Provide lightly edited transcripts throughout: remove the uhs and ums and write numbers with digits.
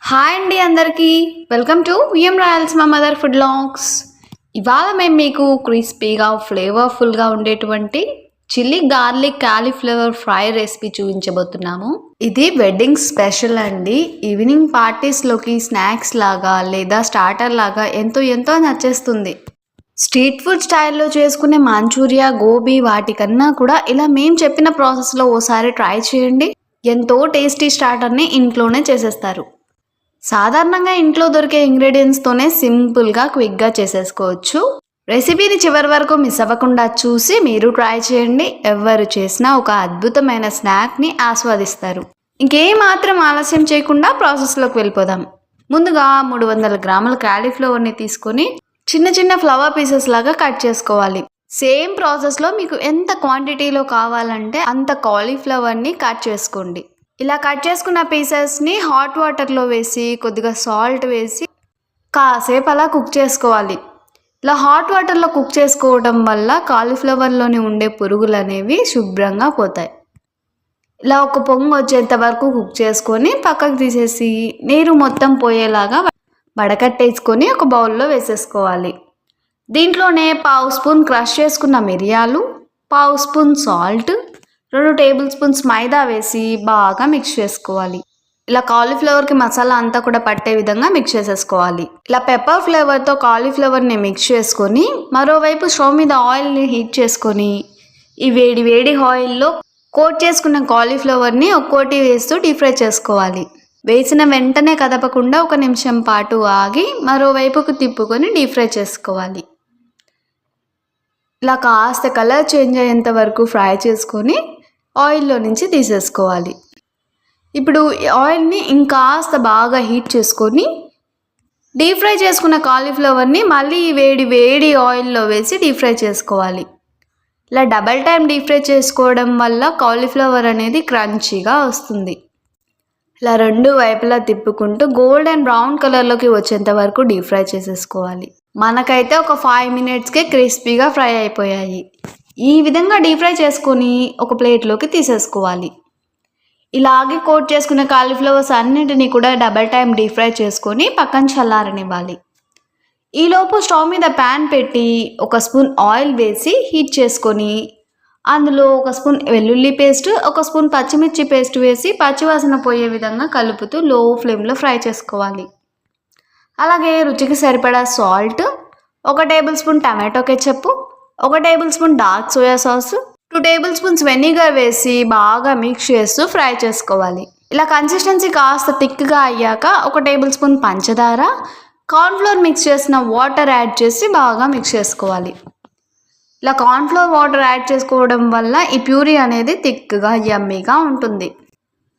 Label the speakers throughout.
Speaker 1: Hi అండి అందరికీ welcome to VM royals మా మదర్ ఫుడ్ లాగ్స్. ఇవాళ మేము మీకు క్రిస్పీగా ఫ్లేవర్ఫుల్గా ఉండేటువంటి chilli garlic cauliflower fry recipe చూపించబోతున్నాము. ఇది వెడ్డింగ్ స్పెషల్ అండి. ఈవినింగ్ పార్టీస్లోకి స్నాక్స్ లాగా లేదా స్టార్టర్ లాగా ఎంతో ఎంతో నచ్చేస్తుంది. స్ట్రీట్ ఫుడ్ స్టైల్లో చేసుకునే మంచూరియా, గోబీ వాటికన్నా కూడా ఇలా మేము చెప్పిన ప్రాసెస్లో ఓసారి ట్రై చేయండి. ఎంతో టేస్టీ స్టార్టర్ని ఇంట్లోనే చేసేస్తారు. సాధారణంగా ఇంట్లో దొరికే ఇంగ్రీడియంట్స్తోనే సింపుల్గా క్విక్గా చేసేసుకోవచ్చు. రెసిపీని చివరి వరకు మిస్ అవ్వకుండా చూసి మీరు ట్రై చేయండి. ఎవరు చేసినా ఒక అద్భుతమైన స్నాక్ని ఆస్వాదిస్తారు. ఇంకేమాత్రం ఆలస్యం చేయకుండా ప్రాసెస్లోకి వెళ్ళిపోదాం. ముందుగా 300 గ్రాముల కాలీఫ్లవర్ని తీసుకొని చిన్న చిన్న ఫ్లవర్ పీసెస్ లాగా కట్ చేసుకోవాలి. సేమ్ ప్రాసెస్లో మీకు ఎంత క్వాంటిటీలో కావాలంటే అంత కాలీఫ్లవర్ని కట్ చేసుకోండి. ఇలా కట్ చేసుకున్న పీసెస్ని హాట్ వాటర్లో వేసి కొద్దిగా సాల్ట్ వేసి కాసేపు అలా కుక్ చేసుకోవాలి. ఇలా హాట్ వాటర్లో కుక్ చేసుకోవడం వల్ల కాలీఫ్లవర్లోని ఉండే పురుగులు అనేవి శుభ్రంగా పోతాయి. ఇలా ఒక పొంగు వచ్చేంత వరకు కుక్ చేసుకొని పక్కకు తీసేసి నీరు మొత్తం పోయేలాగా వడకట్టేసుకొని ఒక బౌల్లో వేసేసుకోవాలి. దీంట్లోనే 1/2 స్పూన్ క్రష్ చేసుకున్న మిరియాలు, 1/2 స్పూన్ సాల్ట్, 2 టేబుల్ స్పూన్స్ మైదా వేసి బాగా మిక్స్ చేసుకోవాలి. ఇలా కాలీఫ్లవర్కి మసాలా అంతా కూడా పట్టే విధంగా మిక్స్ చేసేసుకోవాలి. ఇలా పెప్పర్ ఫ్లేవర్తో కాలీఫ్లవర్ని మిక్స్ చేసుకొని మరోవైపు స్టవ్ మీద ఆయిల్ని హీట్ చేసుకొని ఈ వేడి వేడి ఆయిల్లో కోట్ చేసుకున్న కాలీఫ్లవర్ని ఒక్కోటి వేస్తూ డీప్ ఫ్రై చేసుకోవాలి. వేసిన వెంటనే కదపకుండా 1 నిమిషం పాటు ఆగి మరోవైపుకు తిప్పుకొని డీప్ ఫ్రై చేసుకోవాలి. ఇలా కాస్త కలర్ చేంజ్ అయ్యేంత వరకు ఫ్రై చేసుకొని ఆయిల్లో నుంచి తీసేసుకోవాలి. ఇప్పుడు ఆయిల్ని ఇంకాస్త బాగా హీట్ చేసుకొని డీప్ ఫ్రై చేసుకున్న కాలీఫ్లవర్ని మళ్ళీ వేడి వేడి ఆయిల్లో వేసి డీప్ ఫ్రై చేసుకోవాలి. ఇలా డబల్ టైం డీప్ ఫ్రై చేసుకోవడం వల్ల కాలీఫ్లవర్ అనేది క్రంచీగా వస్తుంది. ఇలా 2 వైపులా తిప్పుకుంటూ గోల్డెన్ బ్రౌన్ కలర్లోకి వచ్చేంత వరకు డీప్ ఫ్రై చేసేసుకోవాలి. మనకైతే ఒక 5 మినిట్స్కే క్రిస్పీగా ఫ్రై అయిపోయాయి. ఈ విధంగా డీప్ ఫ్రై చేసుకొని ఒక ప్లేట్లోకి తీసేసుకోవాలి. ఇలాగే కోట్ చేసుకున్న కాలీఫ్లవర్స్ అన్నింటినీ కూడా డబల్ టైం డీప్ ఫ్రై చేసుకొని పక్కన చల్లారనివ్వాలి. ఈలోపు స్టవ్ మీద ప్యాన్ పెట్టి 1 స్పూన్ ఆయిల్ వేసి హీట్ చేసుకొని అందులో 1 స్పూన్ వెల్లుల్లి పేస్ట్, 1 స్పూన్ పచ్చిమిర్చి పేస్ట్ వేసి పచ్చివాసన పోయే విధంగా కలుపుతూ లో ఫ్లేమ్లో ఫ్రై చేసుకోవాలి. అలాగే రుచికి సరిపడా salt, 1 table spoon tomato ketchup, 1 table spoon dark soya sauce, 2 table spoons vinegar వేసి బాగా మిక్స్ చేస్తూ ఫ్రై చేసుకోవాలి. ఇలా కన్సిస్టెన్సీ కాస్త థిక్గా అయ్యాక 1 టేబుల్ స్పూన్ పంచదార, కార్న్ఫ్లోర్ మిక్స్ చేసిన వాటర్ యాడ్ చేసి బాగా మిక్స్ చేసుకోవాలి. ఇలా కార్న్ఫ్లోర్ వాటర్ యాడ్ చేసుకోవడం వల్ల ఈ ప్యూరీ అనేది థిక్గా యమ్మీగా ఉంటుంది.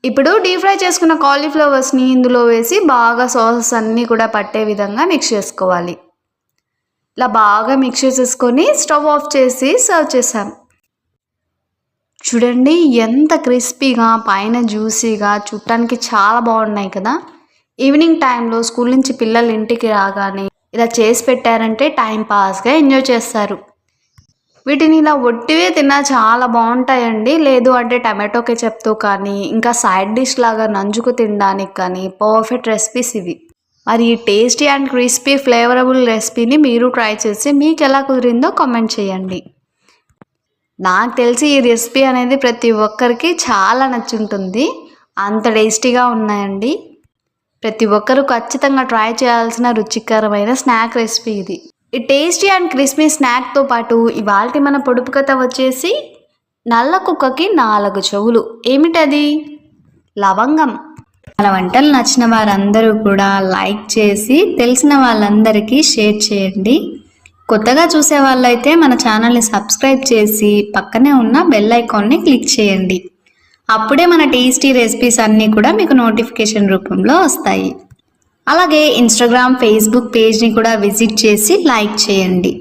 Speaker 1: ఇప్పుడు డీప్ ఫ్రై చేసుకున్న కాలీఫ్లవర్స్ని ఇందులో వేసి బాగా సాసెస్ అన్నీ కూడా పట్టే విధంగా మిక్స్ చేసుకోవాలి. ఇలా బాగా మిక్స్ చేసేసుకొని స్టవ్ ఆఫ్ చేసి సర్వ్ చేసాం. చూడండి ఎంత క్రిస్పీగా, పైన జ్యూసీగా, చూడటానికి చాలా బాగున్నాయి కదా. ఈవినింగ్ టైంలో స్కూల్ నుంచి పిల్లలు ఇంటికి రాగానే ఇలా చేసి పెట్టారంటే టైం పాస్గా ఎంజాయ్ చేస్తారు. వీటిని ఇలా ఒట్టివే తిన్నా చాలా బాగుంటాయండి. లేదు అంటే టమాటో కెచప్తో కానీ ఇంకా సైడ్ డిష్ లాగా నంజుకు తినడానికి కానీ పర్ఫెక్ట్ రెసిపీస్ ఇవి. మరి ఈ టేస్టీ అండ్ క్రిస్పీ ఫ్లేవరబుల్ రెసిపీని మీరు ట్రై చేసి మీకు ఎలా కుదిరిందో కామెంట్ చేయండి. నాకు తెలిసి ఈ రెసిపీ అనేది ప్రతి ఒక్కరికి చాలా నచ్చుంటుంది. అంత టేస్టీగా ఉన్నాయండి. ప్రతి ఒక్కరూ ఖచ్చితంగా ట్రై చేయాల్సిన రుచికరమైన స్నాక్ రెసిపీ ఇది. ఈ టేస్టీ అండ్ క్రిస్పీ స్నాక్తో పాటు ఇవాల్టి మన పొడుపు కథ వచ్చేసి నల్ల కుక్కకి 4 చెవులు. ఏమిటది? లవంగం. మన వంటలు నచ్చిన వారందరూ కూడా లైక్ చేసి తెలిసిన వాళ్ళందరికీ షేర్ చేయండి. కొత్తగా చూసే వాళ్ళైతే మన ఛానల్ని సబ్స్క్రైబ్ చేసి పక్కనే ఉన్న బెల్ ఐకాన్ని క్లిక్ చేయండి. అప్పుడే మన టేస్టీ రెసిపీస్ అన్నీ కూడా మీకు నోటిఫికేషన్ రూపంలో వస్తాయి. అలాగే ఇన్స్టాగ్రామ్, ఫేస్బుక్ పేజ్ని కూడా విజిట్ చేసి లైక్ చేయండి.